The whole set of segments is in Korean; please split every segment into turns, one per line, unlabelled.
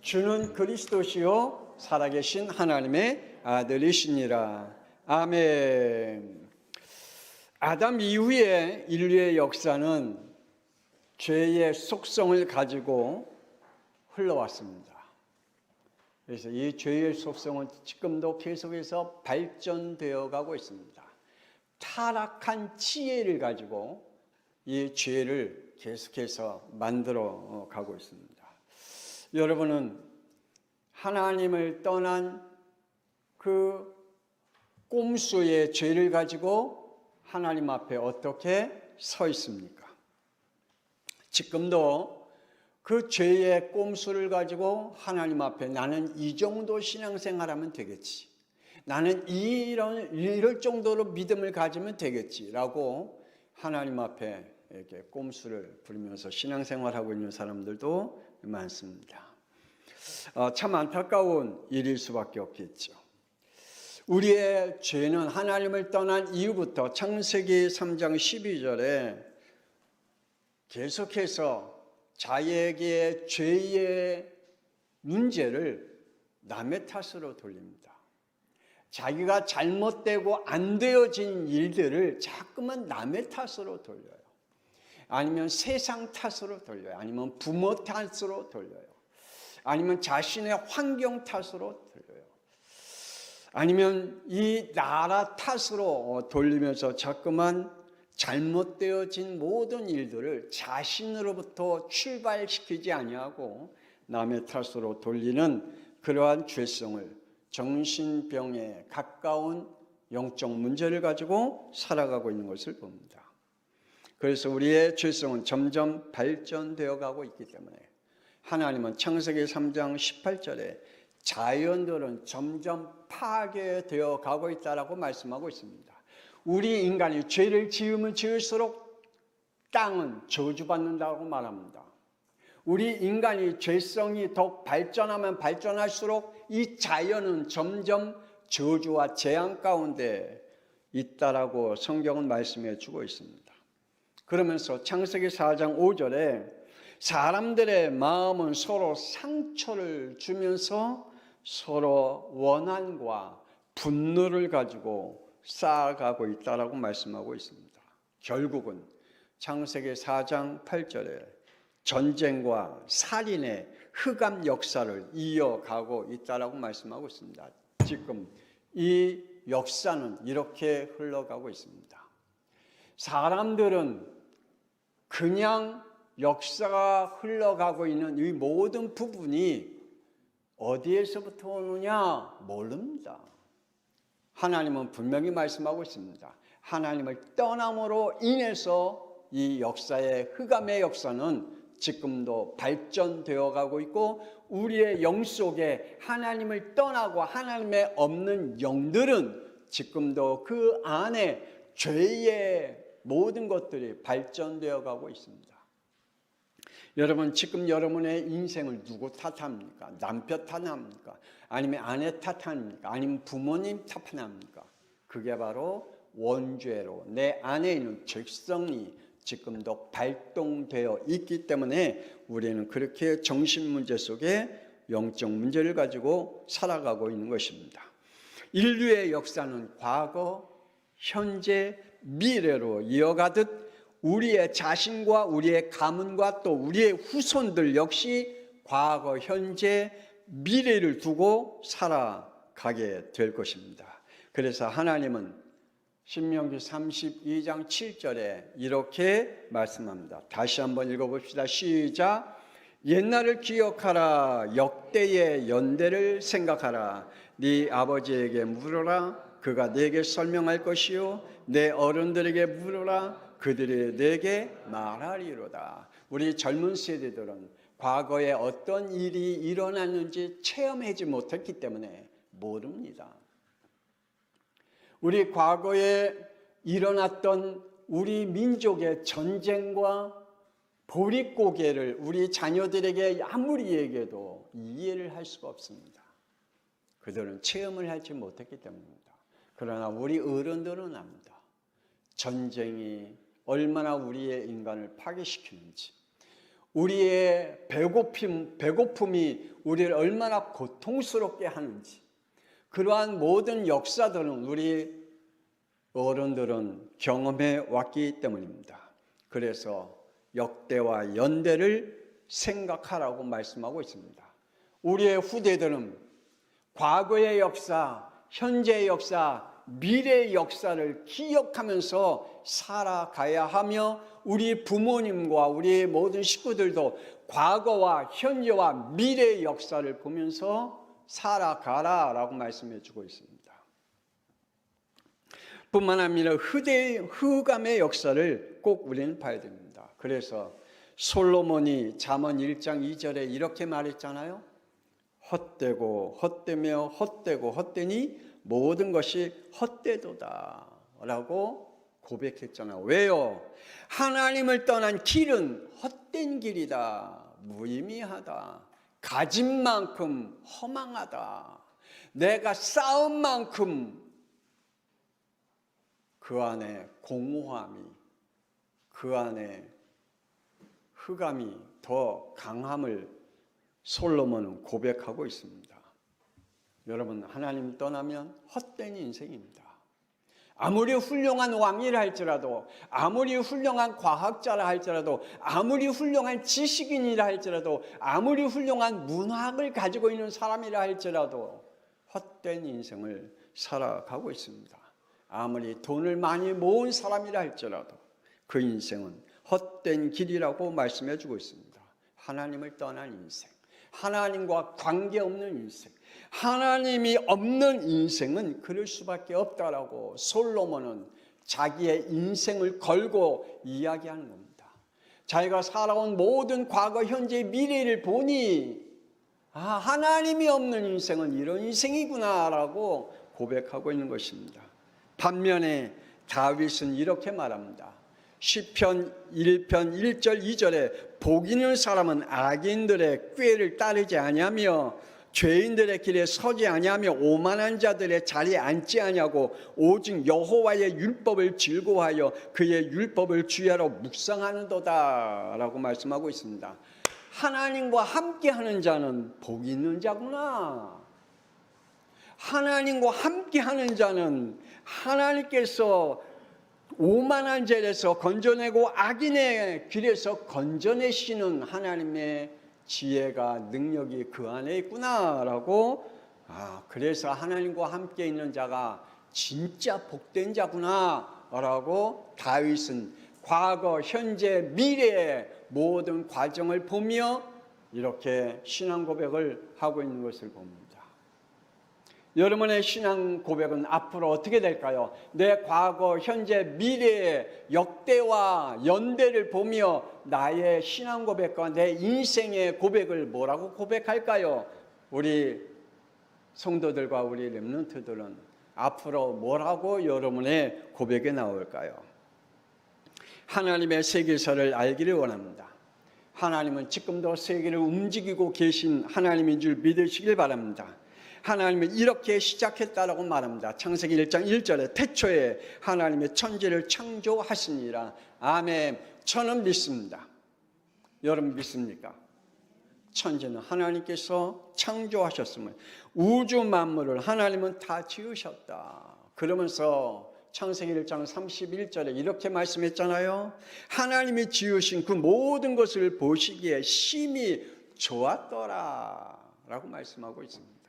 주는 그리스도시요 살아계신 하나님의 아들이시니라. 아멘. 아담 이후에 인류의 역사는 죄의 속성을 가지고 흘러왔습니다. 그래서 이 죄의 속성은 지금도 계속해서 발전되어 가고 있습니다. 타락한 지혜를 가지고 이 죄를 계속해서 만들어 가고 있습니다. 여러분은 하나님을 떠난 그 꼼수의 죄를 가지고 하나님 앞에 어떻게 서 있습니까? 지금도 그 죄의 꼼수를 가지고 하나님 앞에 나는 이 정도 신앙생활하면 되겠지, 나는 이럴 정도로 믿음을 가지면 되겠지라고 하나님 앞에 이렇게 꼼수를 부리면서 신앙생활하고 있는 사람들도 많습니다. 참 안타까운 일일 수밖에 없겠죠. 우리의 죄는 하나님을 떠난 이후부터 창세기 3장 12절에 계속해서 자에게 죄의 문제를 남의 탓으로 돌립니다. 자기가 잘못되고 안 되어진 일들을 자꾸만 남의 탓으로 돌려요. 아니면 세상 탓으로 돌려요. 아니면 부모 탓으로 돌려요. 아니면 자신의 환경 탓으로 돌려요. 아니면 이 나라 탓으로 돌리면서 자꾸만 잘못되어진 모든 일들을 자신으로부터 출발시키지 아니하고 남의 탓으로 돌리는 그러한 죄성을, 정신병에 가까운 영적 문제를 가지고 살아가고 있는 것을 봅니다. 그래서 우리의 죄성은 점점 발전되어 가고 있기 때문에 하나님은 창세기 3장 18절에 자연들은 점점 파괴되어 가고 있다라고 말씀하고 있습니다. 우리 인간이 죄를 지으면 지을수록 땅은 저주받는다고 말합니다. 우리 인간이 죄성이 더욱 발전하면 발전할수록 이 자연은 점점 저주와 재앙 가운데 있다라고 성경은 말씀해 주고 있습니다. 그러면서 창세기 4장 5절에 사람들의 마음은 서로 상처를 주면서 서로 원한과 분노를 가지고 쌓아가고 있다라고 말씀하고 있습니다. 결국은 창세기 4장 8절에 전쟁과 살인의 흑암 역사를 이어가고 있다라고 말씀하고 있습니다. 지금 이 역사는 이렇게 흘러가고 있습니다. 사람들은 그냥 역사가 흘러가고 있는 이 모든 부분이 어디에서부터 오느냐 모릅니다. 하나님은 분명히 말씀하고 있습니다. 하나님을 떠남으로 인해서 이 역사의 흑암의 역사는 지금도 발전되어 가고 있고, 우리의 영 속에 하나님을 떠나고 하나님의 없는 영들은 지금도 그 안에 죄의 모든 것들이 발전되어 가고 있습니다. 여러분, 지금 여러분의 인생을 누구 탓합니까? 남편 탓합니까? 아니면 아내 탓합니까? 아니면 부모님 탓합니까? 그게 바로 원죄로 내 안에 있는 죄성이 지금도 발동되어 있기 때문에 우리는 그렇게 정신 문제 속에 영적 문제를 가지고 살아가고 있는 것입니다. 인류의 역사는 과거, 현재, 미래로 이어가듯 우리의 자신과 우리의 가문과 또 우리의 후손들 역시 과거, 현재, 미래를 두고 살아가게 될 것입니다. 그래서 하나님은 신명기 32장 7절에 이렇게 말씀합니다. 다시 한번 읽어봅시다. 시작. 옛날을 기억하라. 역대의 연대를 생각하라. 네 아버지에게 물어라. 그가 네게 설명할 것이요 내 어른들에게 물어라. 그들이 네게 말하리로다. 우리 젊은 세대들은 과거에 어떤 일이 일어났는지 체험하지 못했기 때문에 모릅니다. 우리 과거에 일어났던 우리 민족의 전쟁과 보릿고개를 우리 자녀들에게 아무리 얘기해도 이해를 할 수가 없습니다. 그들은 체험을 하지 못했기 때문입니다. 그러나 우리 어른들은 압니다. 전쟁이 얼마나 우리의 인간을 파괴시키는지, 우리의 배고픔이 우리를 얼마나 고통스럽게 하는지, 그러한 모든 역사들은 우리 어른들은 경험해 왔기 때문입니다. 그래서 역대와 연대를 생각하라고 말씀하고 있습니다. 우리의 후대들은 과거의 역사, 현재의 역사, 미래의 역사를 기억하면서 살아가야 하며, 우리 부모님과 우리 모든 식구들도 과거와 현재와 미래의 역사를 보면서 살아가라라고 말씀해 주고 있습니다. 뿐만 아니라 흑암의 역사를 꼭 우리는 봐야 됩니다. 그래서 솔로몬이 잠언 1장 2절에 이렇게 말했잖아요. 헛되고 헛되며 헛되고 헛되니 모든 것이 헛되도다 라고 고백했잖아요. 왜요? 하나님을 떠난 길은 헛된 길이다, 무의미하다, 가진 만큼 허망하다, 내가 쌓은 만큼 그 안에 공허함이, 그 안에 흑암이 더 강함을 솔로몬은 고백하고 있습니다. 여러분, 하나님 떠나면 헛된 인생입니다. 아무리 훌륭한 왕이라 할지라도, 아무리 훌륭한 과학자라 할지라도, 아무리 훌륭한 지식인이라 할지라도, 아무리 훌륭한 문학을 가지고 있는 사람이라 할지라도 헛된 인생을 살아가고 있습니다. 아무리 돈을 많이 모은 사람이라 할지라도 그 인생은 헛된 길이라고 말씀해 주고 있습니다. 하나님을 떠난 인생, 하나님과 관계없는 인생, 하나님이 없는 인생은 그럴 수밖에 없다라고 솔로몬은 자기의 인생을 걸고 이야기하는 겁니다. 자기가 살아온 모든 과거, 현재, 미래를 보니 하나님이 없는 인생은 이런 인생이구나라고 고백하고 있는 것입니다. 반면에 다윗은 이렇게 말합니다. 시편 1편 1절 2절에 복 있는 사람은 악인들의 꾀를 따르지 아니하며 죄인들의 길에 서지 아니하며 오만한 자들의 자리에 앉지 아니하고 오직 여호와의 율법을 즐거워하여 그의 율법을 주야로 묵상하는도다 라고 말씀하고 있습니다. 하나님과 함께하는 자는 복 있는 자구나. 하나님과 함께하는 자는 하나님께서 오만한 죄에서 건져내고 악인의 길에서 건져내시는 하나님의 지혜가, 능력이 그 안에 있구나라고, 그래서 하나님과 함께 있는 자가 진짜 복된 자구나라고 다윗은 과거, 현재, 미래의 모든 과정을 보며 이렇게 신앙 고백을 하고 있는 것을 봅니다. 여러분의 신앙 고백은 앞으로 어떻게 될까요? 내 과거, 현재, 미래의 역대와 연대를 보며 나의 신앙 고백과 내 인생의 고백을 뭐라고 고백할까요? 우리 성도들과 우리 렘넌트들은 앞으로 뭐라고 여러분의 고백에 나올까요? 하나님의 세계사를 알기를 원합니다. 하나님은 지금도 세계를 움직이고 계신 하나님인 줄 믿으시길 바랍니다. 하나님은 이렇게 시작했다라고 말합니다. 창세기 1장 1절에 태초에 하나님의 천지를 창조하시니라. 아멘. 저는 믿습니다. 여러분 믿습니까? 천지는 하나님께서 창조하셨음을, 우주 만물을 하나님은 다 지으셨다. 그러면서 창세기 1장 31절에 이렇게 말씀했잖아요. 하나님이 지으신 그 모든 것을 보시기에 심히 좋았더라 라고 말씀하고 있습니다.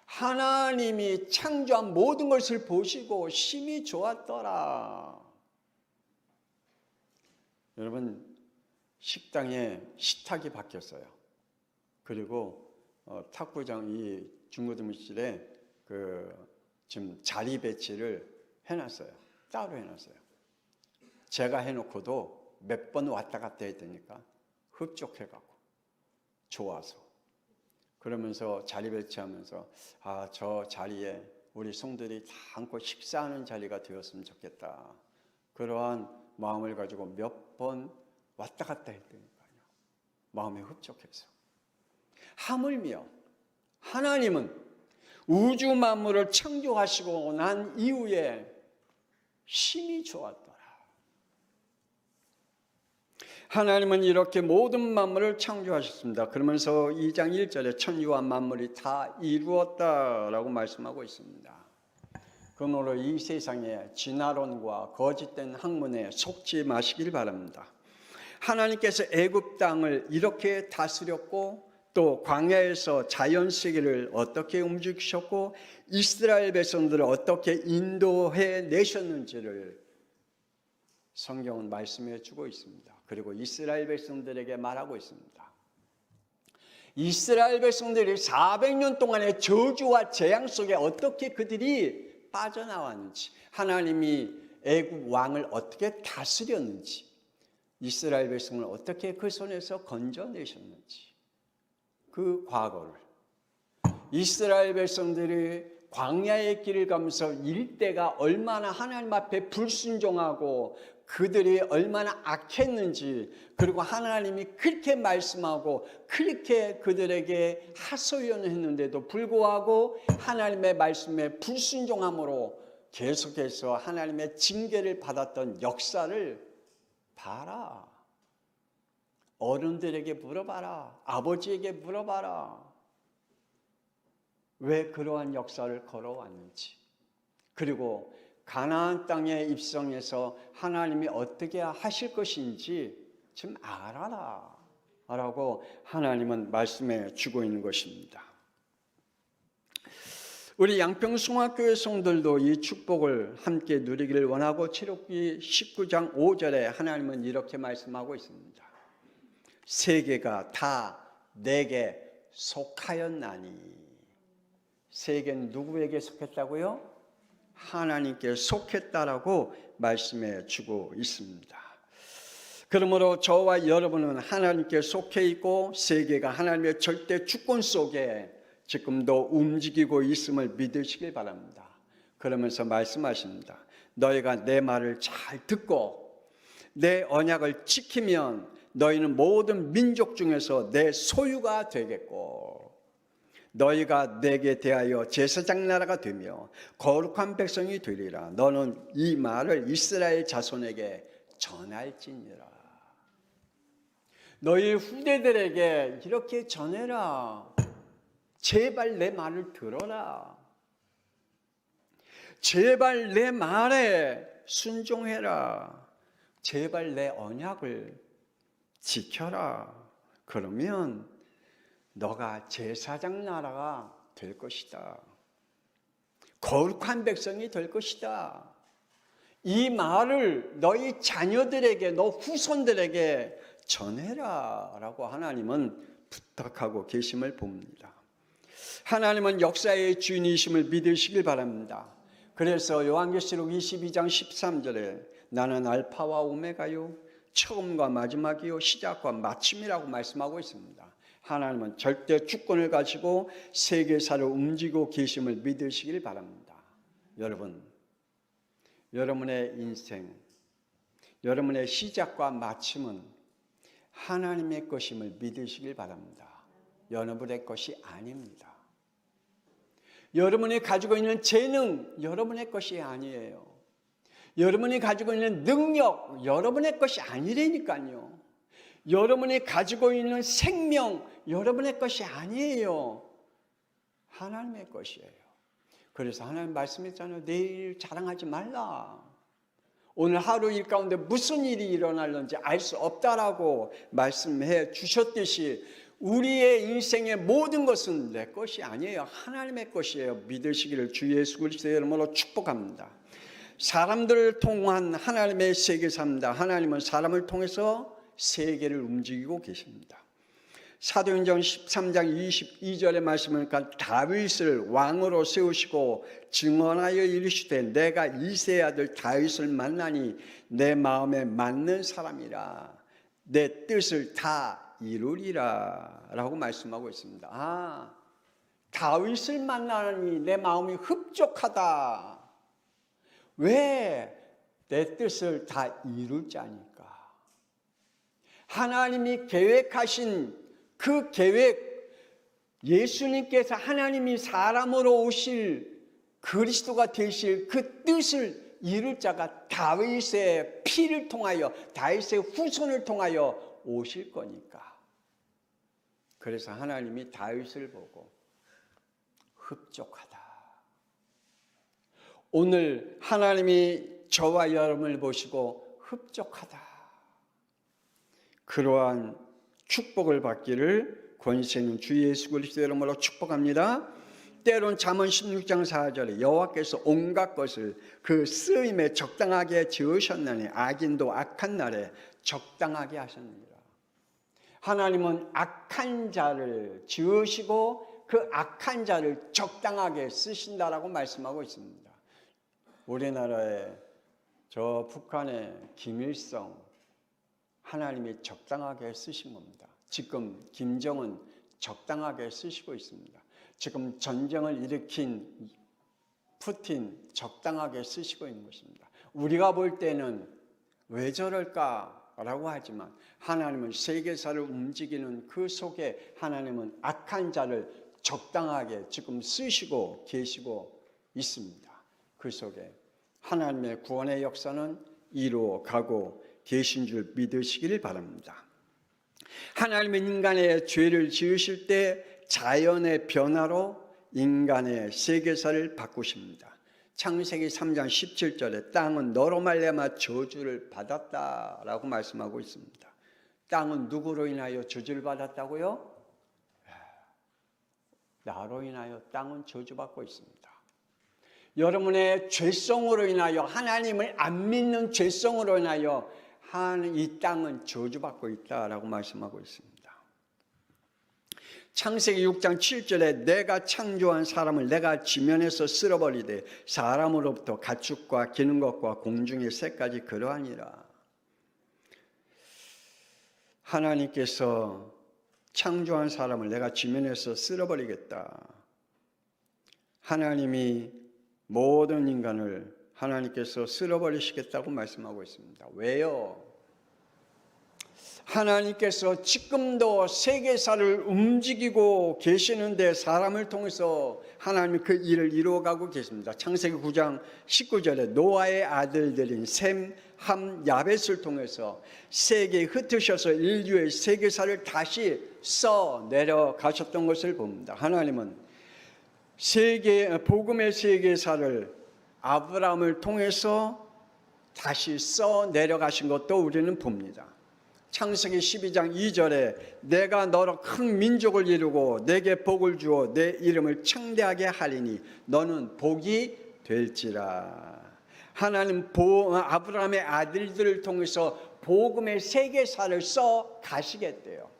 하나님이 창조한 모든 것을 보시고 심히 좋았더라. 여러분, 식당에 식탁이 바뀌었어요. 그리고 탁구장 이 중고등부실에 지금 자리 배치를 해놨어요. 따로 해놨어요. 제가 해놓고도 몇 번 왔다 갔다 했다니까 흡족해갖고 좋아서. 그러면서 자리 배치하면서 저 자리에 우리 성들이 다 앉고 식사하는 자리가 되었으면 좋겠다. 그러한 마음을 가지고 몇 번 왔다 갔다 했다니까요. 마음이 흡족해서. 하물며 하나님은 우주 만물을 창조하시고 난 이후에 심히 좋았더라. 하나님은 이렇게 모든 만물을 창조하셨습니다. 그러면서 2장 1절에 천지와 만물이 다 이루었다라고 말씀하고 있습니다. 그러므로 이 세상에 진화론과 거짓된 학문에 속지 마시길 바랍니다. 하나님께서 애굽 땅을 이렇게 다스렸고 또 광야에서 자연세계를 어떻게 움직이셨고 이스라엘 백성들을 어떻게 인도해 내셨는지를 성경은 말씀해 주고 있습니다. 그리고 이스라엘 백성들에게 말하고 있습니다. 이스라엘 백성들이 400년 동안의 저주와 재앙 속에 어떻게 그들이 빠져나왔는지, 하나님이 애굽 왕을 어떻게 다스렸는지, 이스라엘 백성을 어떻게 그 손에서 건져내셨는지, 그 과거를 이스라엘 백성들이 광야의 길을 가면서 일대가 얼마나 하나님 앞에 불순종하고 그들이 얼마나 악했는지, 그리고 하나님이 그렇게 말씀하고 그렇게 그들에게 하소연했는데도 불구하고 하나님의 말씀에 불순종함으로 계속해서 하나님의 징계를 받았던 역사를 봐라. 어른들에게 물어봐라. 아버지에게 물어봐라. 왜 그러한 역사를 걸어왔는지, 그리고 가나안 땅에 입성해서 하나님이 어떻게 하실 것인지 좀 알아라 라고 하나님은 말씀해 주고 있는 것입니다. 우리 양평숭화교회 성들도 이 축복을 함께 누리기를 원하고 출애굽기 19장 5절에 하나님은 이렇게 말씀하고 있습니다. 세계가 다 내게 속하였나니. 세계는 누구에게 속했다고요? 하나님께 속했다라고 말씀해 주고 있습니다. 그러므로 저와 여러분은 하나님께 속해 있고 세계가 하나님의 절대 주권 속에 지금도 움직이고 있음을 믿으시길 바랍니다. 그러면서 말씀하십니다. 너희가 내 말을 잘 듣고 내 언약을 지키면 너희는 모든 민족 중에서 내 소유가 되겠고 너희가 내게 대하여 제사장 나라가 되며 거룩한 백성이 되리라. 너는 이 말을 이스라엘 자손에게 전할지니라. 너희 후대들에게 이렇게 전해라. 제발 내 말을 들어라. 제발 내 말에 순종해라. 제발 내 언약을 지켜라. 그러면 너가 제사장 나라가 될 것이다. 거룩한 백성이 될 것이다. 이 말을 너희 자녀들에게, 너 후손들에게 전해라 라고 하나님은 부탁하고 계심을 봅니다. 하나님은 역사의 주인이심을 믿으시길 바랍니다. 그래서 요한계시록 22장 13절에 나는 알파와 오메가요 처음과 마지막이요 시작과 마침이라고 말씀하고 있습니다. 하나님은 절대 주권을 가지고 세계사를 움직이고 계심을 믿으시길 바랍니다. 여러분, 여러분의 인생, 여러분의 시작과 마침은 하나님의 것임을 믿으시길 바랍니다. 여러분의 것이 아닙니다. 여러분이 가지고 있는 재능, 여러분의 것이 아니에요. 여러분이 가지고 있는 능력, 여러분의 것이 아니라니까요. 여러분이 가지고 있는 생명, 여러분의 것이 아니에요. 하나님의 것이에요. 그래서 하나님 말씀했잖아요. 내일 자랑하지 말라. 오늘 하루 일 가운데 무슨 일이 일어날는지 알 수 없다라고 말씀해 주셨듯이 우리의 인생의 모든 것은 내 것이 아니에요. 하나님의 것이에요. 믿으시기를 주 예수 그리스도의 이름으로 축복합니다. 사람들을 통한 하나님의 세계사입니다. 하나님은 사람을 통해서 세계를 움직이고 계십니다. 사도행전 13장 22절의 말씀을 보니까 다윗을 왕으로 세우시고 증언하여 이르시되 내가 이새의 아들 다윗을 만나니 내 마음에 맞는 사람이라 내 뜻을 다 이루리라 라고 말씀하고 있습니다. 아, 다윗을 만나니 내 마음이 흡족하다. 왜? 내 뜻을 다 이룰 자니까. 하나님이 계획하신 그 계획, 예수님께서 하나님이 사람으로 오실 그리스도가 되실 그 뜻을 이룰 자가 다윗의 피를 통하여, 다윗의 후손을 통하여 오실 거니까. 그래서 하나님이 다윗을 보고 흡족하다. 오늘 하나님이 저와 여러분을 보시고 흡족하다. 그러한 축복을 받기를 권세 있는 주 예수 그리스도 이름으로 축복합니다. 때론 잠언 16장 4절에 여호와께서 온갖 것을 그 쓰임에 적당하게 지으셨나니 악인도 악한 날에 적당하게 하셨느니라. 하나님은 악한 자를 지으시고 그 악한 자를 적당하게 쓰신다라고 말씀하고 있습니다. 우리나라에 저 북한의 김일성 하나님이 적당하게 쓰신 겁니다. 지금 김정은 적당하게 쓰시고 있습니다. 지금 전쟁을 일으킨 푸틴 적당하게 쓰시고 있는 것입니다. 우리가 볼 때는 왜 저럴까라고 하지만 하나님은 세계사를 움직이는 그 속에 하나님은 악한 자를 적당하게 지금 쓰시고 계시고 있습니다. 그 속에 하나님의 구원의 역사는 이루어가고 계신 줄 믿으시기를 바랍니다. 하나님은 인간의 죄를 지으실 때 자연의 변화로 인간의 세계사를 바꾸십니다. 창세기 3장 17절에 땅은 너로 말미암아 저주를 받았다라고 말씀하고 있습니다. 땅은 누구로 인하여 저주를 받았다고요? 나로 인하여 땅은 저주받고 있습니다. 여러분의 죄성으로 인하여, 하나님을 안 믿는 죄성으로 인하여 이 땅은 저주받고 있다라고 말씀하고 있습니다. 창세기 6장 7절에 내가 창조한 사람을 내가 지면에서 쓸어버리되 사람으로부터 가축과 기는 것과 공중의 새까지 그러하니라. 하나님께서 창조한 사람을 내가 지면에서 쓸어버리겠다. 하나님이 모든 인간을 하나님께서 쓸어버리시겠다고 말씀하고 있습니다. 왜요? 하나님께서 지금도 세계사를 움직이고 계시는데 사람을 통해서 하나님이 그 일을 이루어가고 계십니다. 창세기 9장 19절에 노아의 아들들인 셈, 함, 야벳을 통해서 세계에 흩으셔서 인류의 세계사를 다시 써 내려가셨던 것을 봅니다. 하나님은 복음의 세계사를 아브라함을 통해서 다시 써 내려가신 것도 우리는 봅니다. 창세기 12장 2절에 내가 너로 큰 민족을 이루고 내게 복을 주어 내 이름을 창대하게 하리니 너는 복이 될지라. 하나님 아브라함의 아들들을 통해서 복음의 세계사를 써 가시겠대요.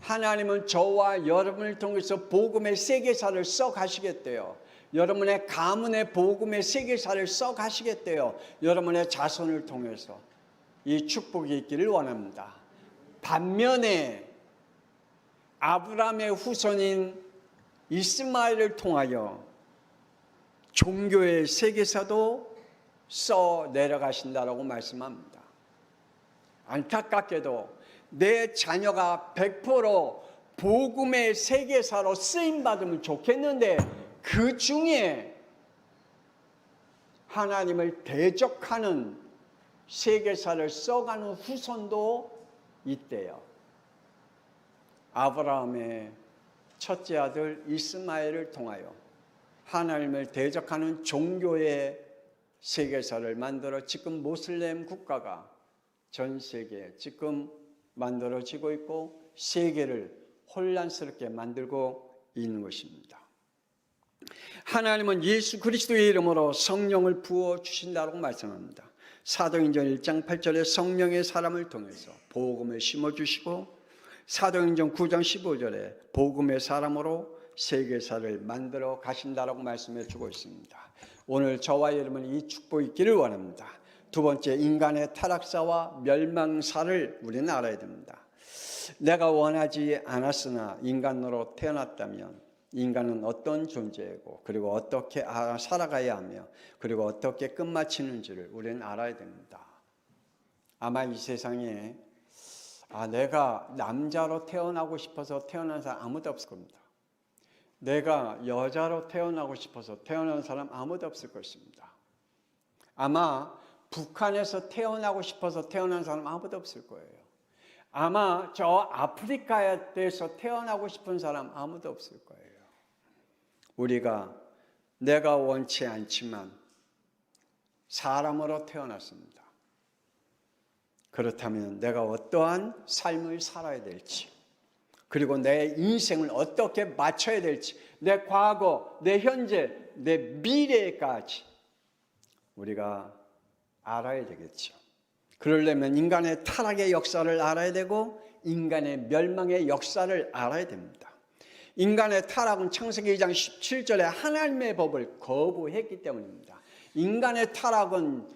하나님은 저와 여러분을 통해서 복음의 세계사를 써 가시겠대요. 여러분의 가문의 복음의 세계사를 써 가시겠대요. 여러분의 자손을 통해서 이 축복이 있기를 원합니다. 반면에 아브라함의 후손인 이스마엘을 통하여 종교의 세계사도 써 내려가신다라고 말씀합니다. 안타깝게도 내 자녀가 100% 복음의 세계사로 쓰임받으면 좋겠는데 그 중에 하나님을 대적하는 세계사를 써가는 후손도 있대요. 아브라함의 첫째 아들 이스마엘을 통하여 하나님을 대적하는 종교의 세계사를 만들어 지금 모슬렘 국가가 전 세계에 지금 만들어지고 있고 세계를 혼란스럽게 만들고 있는 것입니다. 하나님은 예수 그리스도의 이름으로 성령을 부어주신다고 말씀합니다. 사도행전 1장 8절에 성령의 사람을 통해서 복음을 심어주시고 사도행전 9장 15절에 복음의 사람으로 세계사를 만들어 가신다라고 말씀해 주고 있습니다. 오늘 저와 여러분이 이 축복이 있기를 원합니다. 두 번째, 인간의 타락사와 멸망사를 우리는 알아야 됩니다. 내가 원하지 않았으나 인간으로 태어났다면 인간은 어떤 존재이고 그리고 어떻게 살아가야 하며 그리고 어떻게 끝마치는지를 우리는 알아야 됩니다. 아마 이 세상에 내가 남자로 태어나고 싶어서 태어난 사람 아무도 없을 겁니다. 내가 여자로 태어나고 싶어서 태어난 사람 아무도 없을 것입니다. 아마 북한에서 태어나고 싶어서 태어난 사람 아무도 없을 거예요. 아마 저 아프리카에서 태어나고 싶은 사람 아무도 없을 거예요. 우리가 내가 원치 않지만 사람으로 태어났습니다. 그렇다면 내가 어떠한 삶을 살아야 될지, 그리고 내 인생을 어떻게 맞춰야 될지, 내 과거, 내 현재, 내 미래까지 우리가 알아야 되겠죠. 그러려면 인간의 타락의 역사를 알아야 되고 인간의 멸망의 역사를 알아야 됩니다. 인간의 타락은 창세기 2장 17절에 하나님의 법을 거부했기 때문입니다. 인간의 타락은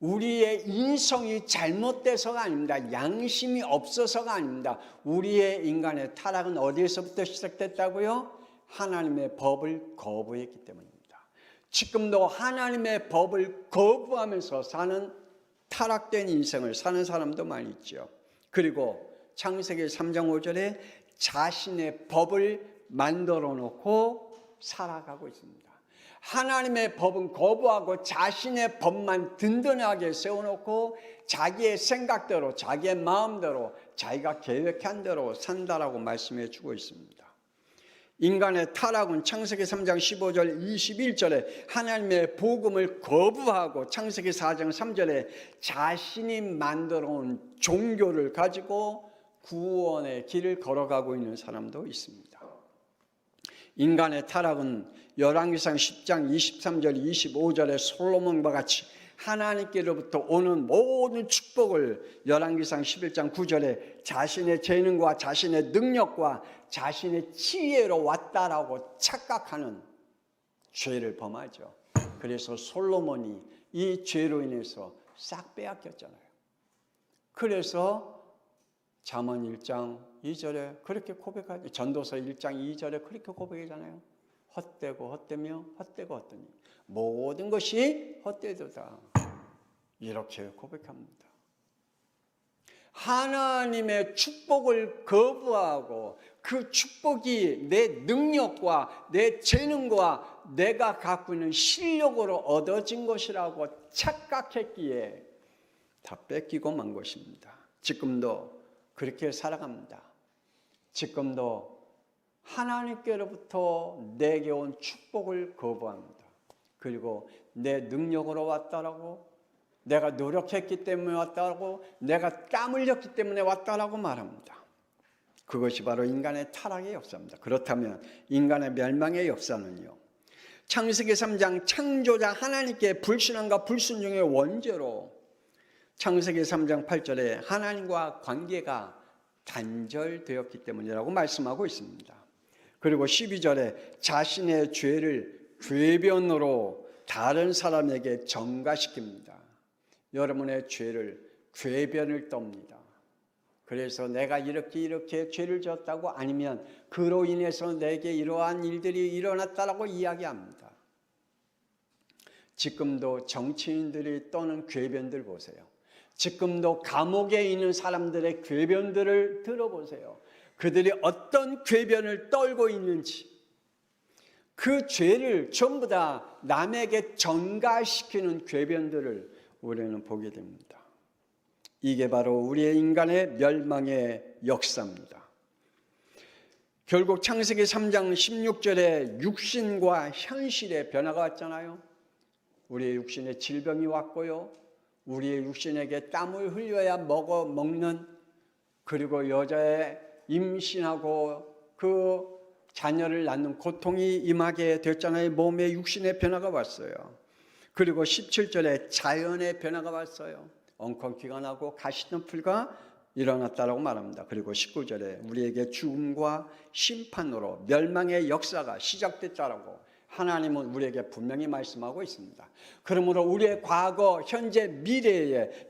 우리의 인성이 잘못돼서가 아닙니다. 양심이 없어서가 아닙니다. 우리의 인간의 타락은 어디에서부터 시작됐다고요? 하나님의 법을 거부했기 때문입니다. 지금도 하나님의 법을 거부하면서 사는 타락된 인생을 사는 사람도 많이 있죠. 그리고 창세기 3장 5절에 자신의 법을 만들어 놓고 살아가고 있습니다. 하나님의 법은 거부하고 자신의 법만 든든하게 세워놓고 자기의 생각대로, 자기의 마음대로, 자기가 계획한 대로 산다라고 말씀해 주고 있습니다. 인간의 타락은 창세기 3장 15절 21절에 하나님의 복음을 거부하고 창세기 4장 3절에 자신이 만들어 온 종교를 가지고 구원의 길을 걸어가고 있는 사람도 있습니다. 인간의 타락은 열왕기상 10장 23절 25절에 솔로몬과 같이 하나님께로부터 오는 모든 축복을 열왕기상 11장 9절에 자신의 재능과 자신의 능력과 자신의 지혜로 왔다라고 착각하는 죄를 범하죠. 그래서 솔로몬이 이 죄로 인해서 싹 빼앗겼잖아요. 그래서 잠언 1장 2절에 그렇게 고백하죠. 전도서 1장 2절에 그렇게 고백하잖아요. 헛되고 헛되며 헛되고 헛되니 모든 것이 헛되도다. 이렇게 고백합니다. 하나님의 축복을 거부하고 그 축복이 내 능력과 내 재능과 내가 갖고 있는 실력으로 얻어진 것이라고 착각했기에 다 뺏기고 만 것입니다. 지금도 그렇게 살아갑니다. 지금도 하나님께로부터 내게 온 축복을 거부합니다. 그리고 내 능력으로 왔다라고, 내가 노력했기 때문에 왔다라고, 내가 땀 흘렸기 때문에 왔다라고 말합니다. 그것이 바로 인간의 타락의 역사입니다. 그렇다면 인간의 멸망의 역사는요, 창세기 3장 창조자 하나님께 불신함과 불순종의 원죄로 창세기 3장 8절에 하나님과 관계가 단절되었기 때문이라고 말씀하고 있습니다. 그리고 12절에 자신의 죄를 궤변으로 다른 사람에게 전가시킵니다. 여러분의 죄를 궤변을 떱니다. 그래서 내가 이렇게 죄를 지었다고, 아니면 그로 인해서 내게 이러한 일들이 일어났다라고 이야기합니다. 지금도 정치인들이 떠는 궤변들 보세요. 지금도 감옥에 있는 사람들의 궤변들을 들어보세요. 그들이 어떤 궤변을 떨고 있는지, 그 죄를 전부 다 남에게 전가시키는 궤변들을 우리는 보게 됩니다. 이게 바로 우리의 인간의 멸망의 역사입니다. 결국 창세기 3장 16절에 육신과 현실의 변화가 왔잖아요. 우리의 육신에 질병이 왔고요, 우리의 육신에게 땀을 흘려야 먹는, 그리고 여자의 임신하고 그 자녀를 낳는 고통이 임하게 됐잖아요. 몸의 육신의 변화가 왔어요. 그리고 17절에 자연의 변화가 왔어요. 엉겅퀴가 나고 가시덤불가 일어났다라고 말합니다. 그리고 19절에 우리에게 죽음과 심판으로 멸망의 역사가 시작됐다라고 하나님은 우리에게 분명히 말씀하고 있습니다. 그러므로 우리의 과거, 현재, 미래의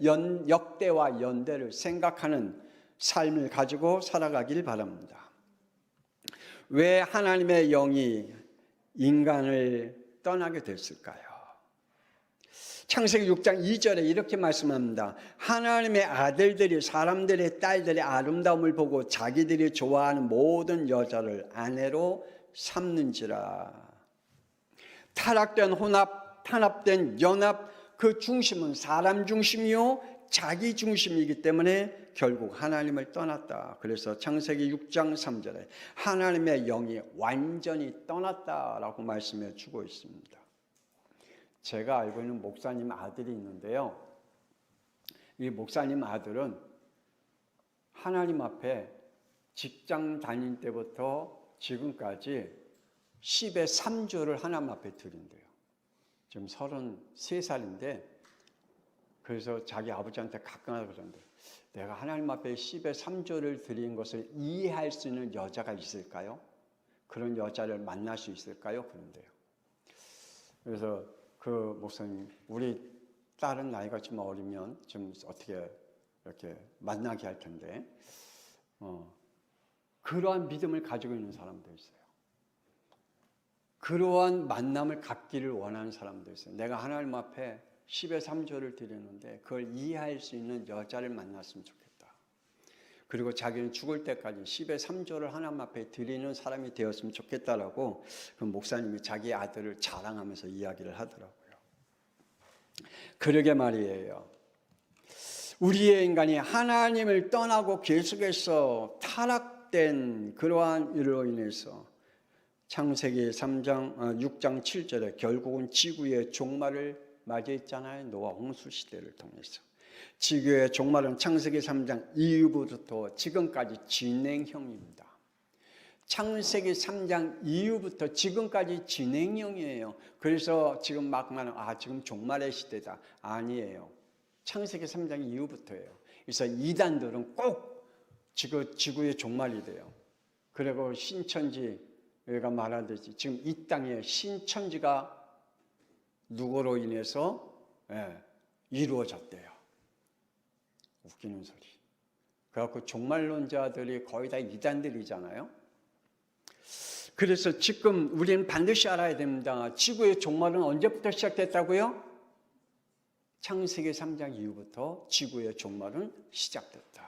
역대와 연대를 생각하는 삶을 가지고 살아가길 바랍니다. 왜 하나님의 영이 인간을 떠나게 됐을까요? 창세기 6장 2절에 이렇게 말씀합니다. 하나님의 아들들이 사람들의 딸들의 아름다움을 보고 자기들이 좋아하는 모든 여자를 아내로 삼는지라. 타락된 혼합, 탄압된 연합, 그 중심은 사람 중심이요 자기 중심이기 때문에 결국 하나님을 떠났다. 그래서 창세기 6장 3절에 하나님의 영이 완전히 떠났다라고 말씀해 주고 있습니다. 제가 알고 있는 목사님 아들이 있는데요. 이 목사님 아들은 하나님 앞에 직장 다닐 때부터 지금까지 10의 3조를 하나님 앞에 드린대요. 지금 33살인데 그래서 자기 아버지한테 가끔가다 그러는데 내가 하나님 앞에 10의 3조를 드린 것을 이해할 수 있는 여자가 있을까요? 그런 여자를 만날 수 있을까요? 그런데요. 그래서 그 목사님, 우리 딸은 나이가 좀 어리면 좀 어떻게 이렇게 만나게 할 텐데 그러한 믿음을 가지고 있는 사람도 있어요. 그러한 만남을 갖기를 원하는 사람도 있어요. 내가 하나님 앞에 10의 3조를 드리는데 그걸 이해할 수 있는 여자를 만났으면 좋겠다. 그리고 자기는 죽을 때까지 10의 3조를 하나님 앞에 드리는 사람이 되었으면 좋겠다라고 그 목사님이 자기 아들을 자랑하면서 이야기를 하더라고요. 그러게 말이에요. 우리의 인간이 하나님을 떠나고 계속해서 타락된 그러한 일로 인해서 창세기 6장 7절에 결국은 지구의 종말을 맞이했잖아요. 노아 홍수 시대를 통해서. 지구의 종말은 창세기 3장 이후부터 지금까지 진행형입니다. 창세기 3장 이후부터 지금까지 진행형이에요. 그래서 지금 막 말하는 지금 종말의 시대다. 아니에요. 창세기 3장 이후부터예요. 그래서 이단들은 꼭 지구의 종말이 돼요. 그리고 신천지가 말하듯이 지금 이 땅에 신천지가 누구로 인해서 이루어졌대요. 웃기는 소리. 그래갖고 종말론자들이 거의 다 이단들이잖아요. 그래서 지금 우리는 반드시 알아야 됩니다. 지구의 종말은 언제부터 시작됐다고요? 창세기 3장 이후부터 지구의 종말은 시작됐다.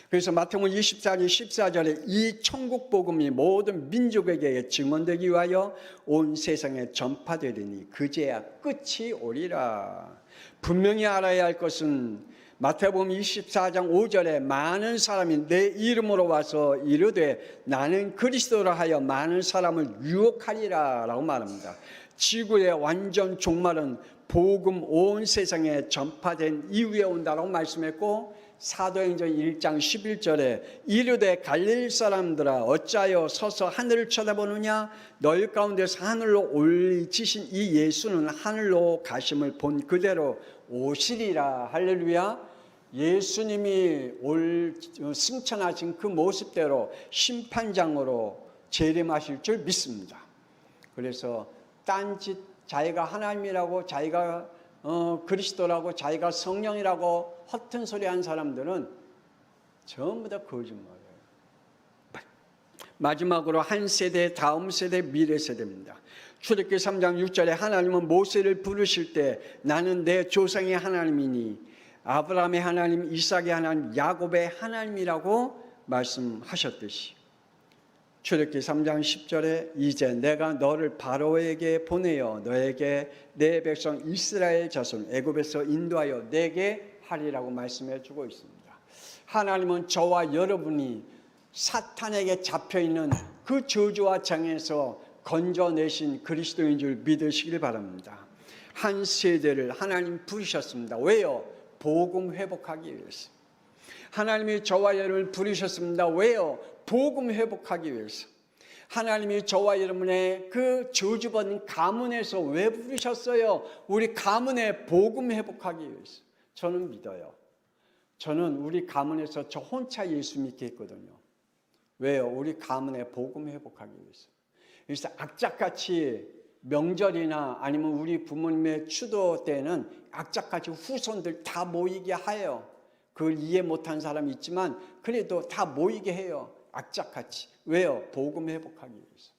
그래서 마태복음 24장 14절에 이 천국 복음이 모든 민족에게 증언되기 위하여 온 세상에 전파되리니 그제야 끝이 오리라. 분명히 알아야 할 것은 마태복음 24장 5절에 많은 사람이 내 이름으로 와서 이르되 나는 그리스도라 하여 많은 사람을 유혹하리라 라고 말합니다. 지구의 완전 종말은 복음 온 세상에 전파된 이후에 온다라고 말씀했고, 사도행전 1장 11절에 이르되 갈릴리 사람들아 어찌하여 서서 하늘을 쳐다보느냐, 너희 가운데서 하늘로 올리치신 이 예수는 하늘로 가심을 본 그대로 오시리라. 할렐루야. 예수님이 승천하신 그 모습대로 심판장으로 재림하실 줄 믿습니다. 그래서 딴짓 자기가 하나님이라고, 자기가 그리스도라고, 자기가 성령이라고 허튼 소리 한 사람들은 전부 다 거짓말이에요. 마지막으로 한 세대, 다음 세대, 미래 세대입니다. 출애굽기 3장 6절에 하나님은 모세를 부르실 때 나는 내 조상의 하나님이니 아브라함의 하나님, 이삭의 하나님, 야곱의 하나님이라고 말씀하셨듯이 출애굽기 3장 10절에 이제 내가 너를 바로에게 보내어 너에게 내 백성 이스라엘 자손 애굽에서 인도하여 내게 하리라고 말씀해 주고 있습니다. 하나님은 저와 여러분이 사탄에게 잡혀있는 그 저주와 장에서 건져내신 그리스도인 줄 믿으시길 바랍니다. 한 세대를 하나님 부르셨습니다. 왜요? 복음 회복하기 위해서. 하나님이 저와 여러분을 부르셨습니다. 왜요? 복음 회복하기 위해서. 하나님이 저와 여러분의 그 저주받은 가문에서 왜 부르셨어요? 우리 가문의 복음 회복하기 위해서. 저는 믿어요. 저는 우리 가문에서 저 혼자 예수 믿게 했거든요. 왜요? 우리 가문의 복음 회복하기 위해서. 그래서 악착같이 명절이나 아니면 우리 부모님의 추도 때는 악착같이 후손들 다 모이게 해요. 그걸 이해 못한 사람이 있지만 그래도 다 모이게 해요. 악착같이. 왜요? 복음 회복하기 위해서.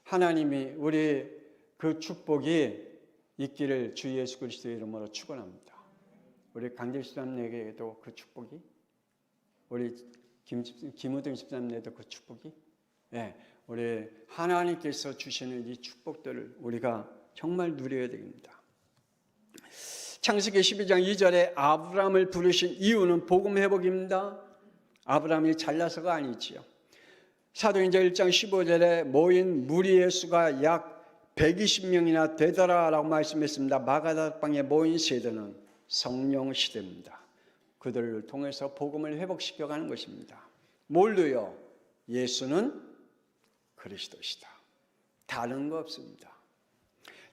하나님이 우리 그 축복이 있기를 주 예수 그리스도의 이름으로 축원합니다. 우리 강길 집사님에게도 그 축복이, 우리 김우등 집사님에게도 그 축복이, 우리 하나님께서 주시는 이 축복들을 우리가 정말 누려야 됩니다. 창세기 12장 2절에 아브라함을 부르신 이유는 복음 회복입니다. 아브라함이 잘나서가 아니지요. 사도행전 1장 15절에 모인 무리의 수가 약 120명이나 되더라라고 말씀했습니다. 마가다락방에 모인 세대는 성령 시대입니다. 그들을 통해서 복음을 회복시켜가는 것입니다. 뭘로요? 예수는 그리스도시다. 다른 거 없습니다.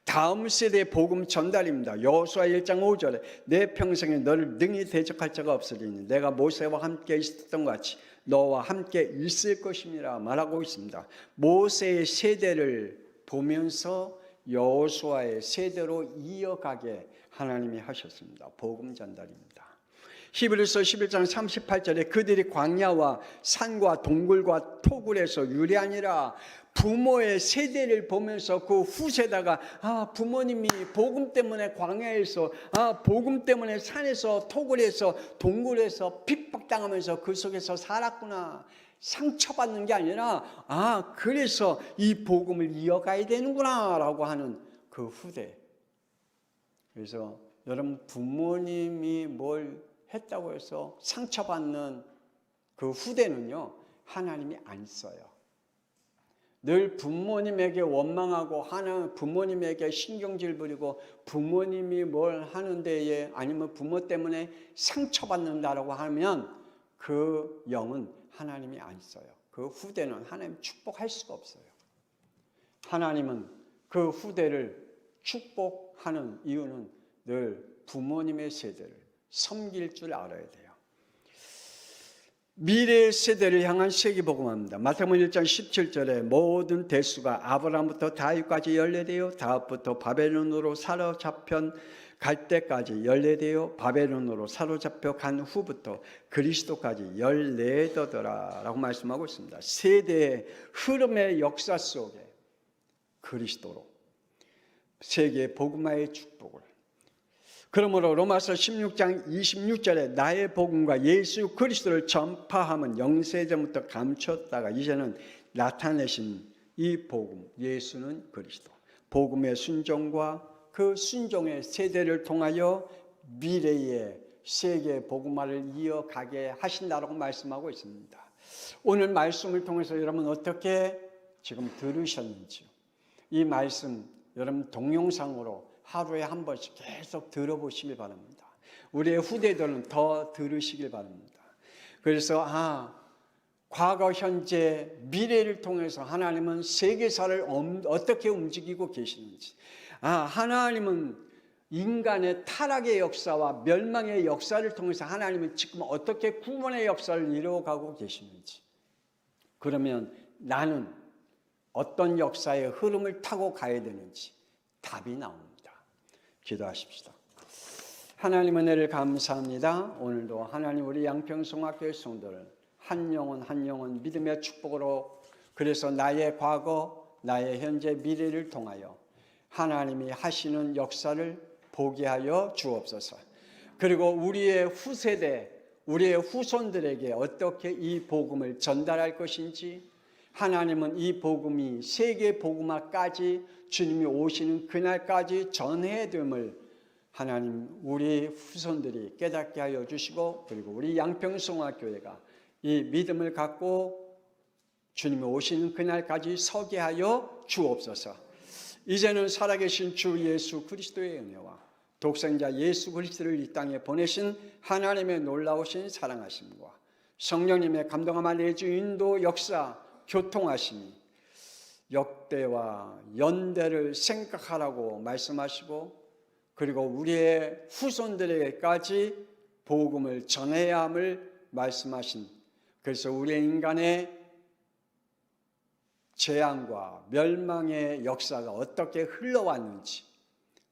다음 세대의 복음 전달입니다. 여호수아 1장 5절에 내 평생에 너를 능히 대적할 자가 없으리니 내가 모세와 함께 있었던 것 같이 너와 함께 있을 것임이라 말하고 있습니다. 모세의 세대를 보면서 여호수아의 세대로 이어가게 하나님이 하셨습니다. 복음 전달입니다. 히브리서 11장 38절에 그들이 광야와 산과 동굴과 토굴에서 유리하니라. 부모의 세대를 보면서 그 후세다가 부모님이 복음 때문에 광야에서 복음 때문에 산에서 토굴에서 동굴에서 핍박당하면서 그 속에서 살았구나. 상처받는 게 아니라 그래서 이 복음을 이어가야 되는구나 라고 하는 그 후대. 그래서 여러분 부모님이 뭘 했다고 해서 상처받는 그 후대는요 하나님이 안 써요. 늘 부모님에게 원망하고 부모님에게 신경질 부리고 부모님이 뭘 하는 데에 아니면 부모 때문에 상처받는다라고 하면 그 영은 하나님이 안 써요. 그 후대는 하나님 축복할 수가 없어요. 하나님은 그 후대를 축복하는 이유는 늘 부모님의 세대를 섬길 줄 알아야 돼요. 미래의 세대를 향한 세계복음화입니다. 마태복음 1장 17절에 모든 대수가 아브라함부터 다윗까지 연례되어 다윗부터 바벨론으로 사로잡혀 갈 때까지 연례되어 바벨론으로 사로잡혀 간 후부터 그리스도까지 14더더라 라고 말씀하고 있습니다. 세대의 흐름의 역사 속에 그리스도로 세계 복음화의 축복을 그러므로 로마서 16장 26절에 나의 복음과 예수 그리스도를 전파함은 영세전부터 감췄다가 이제는 나타내신 이 복음, 예수는 그리스도. 복음의 순종과 그 순종의 세대를 통하여 미래의 세계 복음화를 이어가게 하신다라고 말씀하고 있습니다. 오늘 말씀을 통해서 여러분 어떻게 지금 들으셨는지요? 이 말씀 여러분 동영상으로 하루에 한 번씩 계속 들어보시길 바랍니다. 우리의 후대들은 더 들으시길 바랍니다. 그래서 과거, 현재, 미래를 통해서 하나님은 세계사를 어떻게 움직이고 계시는지, 하나님은 인간의 타락의 역사와 멸망의 역사를 통해서 하나님은 지금 어떻게 구원의 역사를 이루어가고 계시는지, 그러면 나는 어떤 역사의 흐름을 타고 가야 되는지 답이 나옵니다. 기도하십시다. 하나님 은혜를 감사합니다. 오늘도 하나님 우리 양평성학교의 성도를 한 영혼 한 영혼 믿음의 축복으로 그래서 나의 과거, 나의 현재, 미래를 통하여 하나님이 하시는 역사를 보게 하여 주옵소서. 그리고 우리의 후세대, 우리의 후손들에게 어떻게 이 복음을 전달할 것인지 하나님은 이 복음이 세계 복음화까지 주님이 오시는 그날까지 전해됨을 하나님 우리 후손들이 깨닫게 하여 주시고 그리고 우리 양평성화교회가 이 믿음을 갖고 주님이 오시는 그날까지 서게 하여 주옵소서. 이제는 살아계신 주 예수 그리스도의 은혜와 독생자 예수 그리스도를 이 땅에 보내신 하나님의 놀라우신 사랑하심과 성령님의 감동함을 내주 인도 역사 교통하심이 역대와 연대를 생각하라고 말씀하시고 그리고 우리의 후손들에게까지 복음을 전해야 함을 말씀하신 그래서 우리의 인간의 재앙과 멸망의 역사가 어떻게 흘러왔는지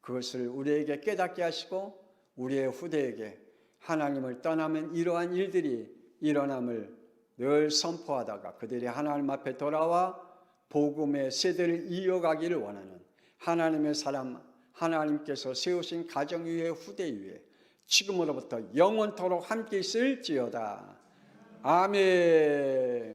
그것을 우리에게 깨닫게 하시고 우리의 후대에게 하나님을 떠나면 이러한 일들이 일어남을 늘 선포하다가 그들이 하나님 앞에 돌아와 복음의 세대를 이어가기를 원하는 하나님의 사람 하나님께서 세우신 가정 위에 후대 위에 지금으로부터 영원토록 함께 있을지어다. 아멘.